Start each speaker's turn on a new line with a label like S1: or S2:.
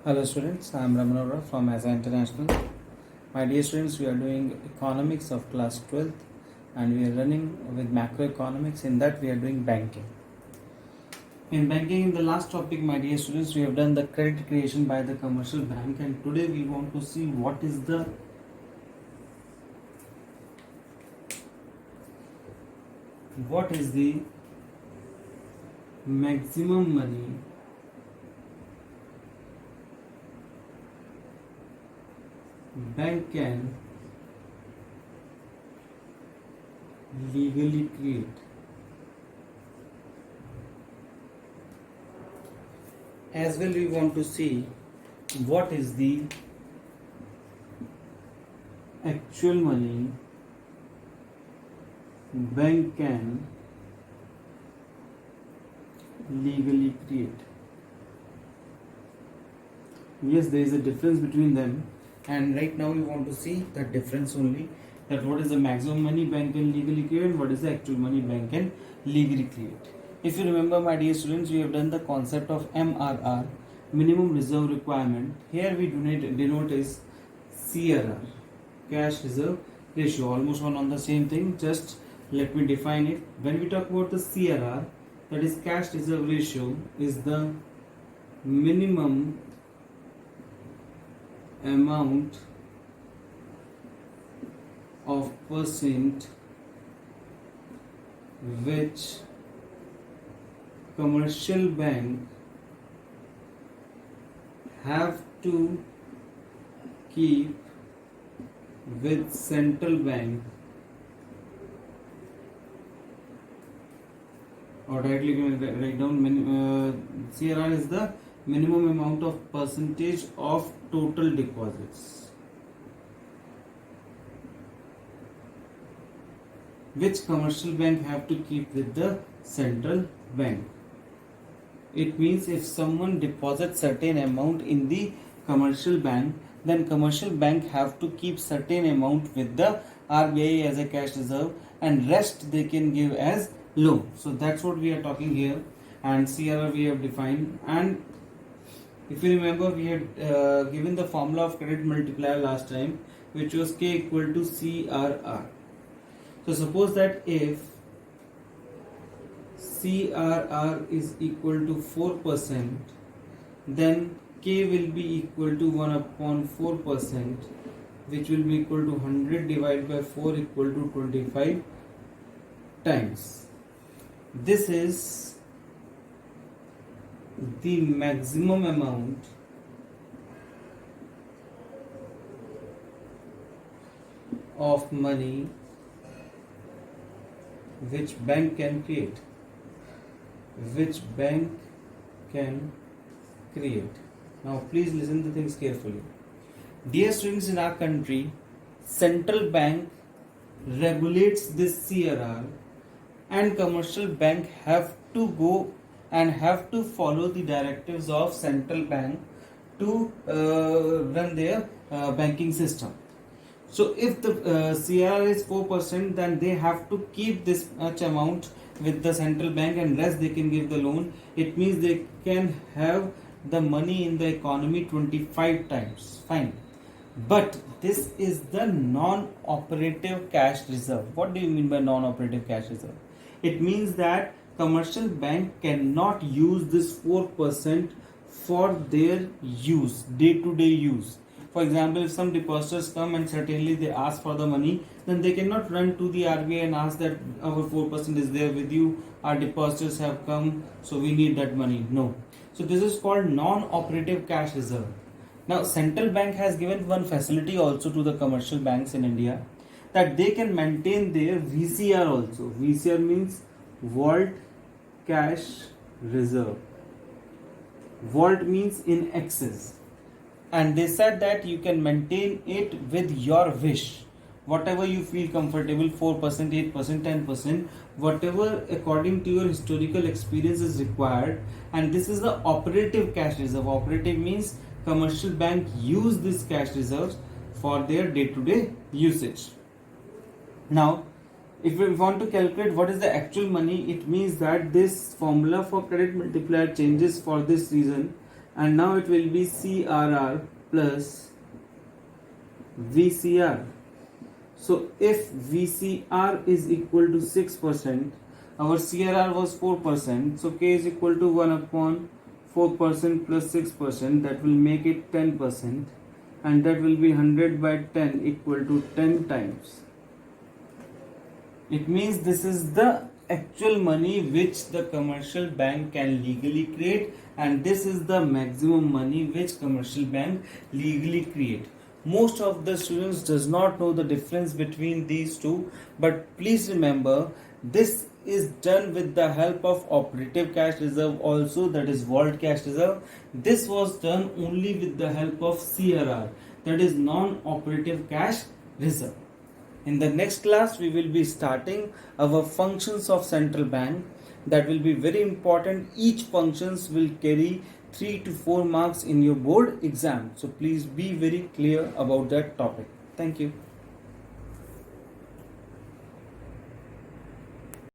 S1: Hello students, I am Ramanora from ASA International. My dear students, we are doing economics of class 12th and we are running with macroeconomics. In that we are doing banking. In banking, in the last topic, my dear students, we have done the credit creation by the commercial bank, and today we want to see what is the maximum money bank can legally create. As well, we want to see what is the actual money bank can legally create. Yes, there is a difference between them, and right now we want to see the difference only, that what is the maximum money bank can legally create and what is the actual money bank can legally create. If you remember, my dear students, we have done the concept of MRR, minimum reserve requirement. Here we denote is CRR, cash reserve ratio, almost one on the same thing. Just let me define it. When we talk about the CRR, that is cash reserve ratio, is the minimum amount of percent which commercial bank have to keep with central bank, or rightly write down CRR is the minimum amount of percentage of total deposits which commercial bank have to keep with the central bank. It means if someone deposits certain amount in the commercial bank, then commercial bank have to keep certain amount with the RBI as a cash reserve, and rest they can give as loan. So that's what we are talking here, and CRR we have defined. And if you remember, we had given the formula of credit multiplier last time, which was K equal to CRR. So suppose that if CRR is equal to 4%, then K will be equal to 1 upon 4%, which will be equal to 100 divided by 4 equal to 25 times. This is the maximum amount of money which bank can create. Now please listen to things carefully. Dear students, in our country, central bank regulates this CRR, and commercial bank have to go and have to follow the directives of central bank to run their banking system. So if the CRR is 4%, then they have to keep this much amount with the central bank, and rest they can give the loan. It means they can have the money in the economy 25 times. Fine. But this is the non-operative cash reserve. What do you mean by non-operative cash reserve? It means that commercial bank cannot use this 4% for their use, day-to-day use. For example, if some depositors come and certainly they ask for the money, then they cannot run to the RBI and ask that our 4% is there with you, our depositors have come, so we need that money. No. So this is called non-operative cash reserve. Now central bank has given one facility also to the commercial banks in India, that they can maintain their VCR also. VCR means vault cash reserve. Vault means in excess. And they said that you can maintain it with your wish, whatever you feel comfortable, 4%, 8%, 10%, whatever according to your historical experience is required. And this is the operative cash reserve. Operative means commercial bank use this cash reserves for their day-to-day usage. Now if we want to calculate what is the actual money, it means that this formula for credit multiplier changes for this reason, and now it will be CRR plus VCR. So if VCR is equal to 6%, our CRR was 4%, so K is equal to 1 upon 4% plus 6%, that will make it 10%, and that will be 100 by 10 equal to 10 times. It means this is the actual money which the commercial bank can legally create, and this is the maximum money which commercial bank legally create. Most of the students does not know the difference between these two, but please remember this is done with the help of operative cash reserve also, that is vault cash reserve. This was done only with the help of CRR, that is non-operative cash reserve. In the next class we will be starting our functions of central bank. That will be very important. Each functions will carry 3 to 4 marks in your board exam, so please be very clear about that topic. Thank you.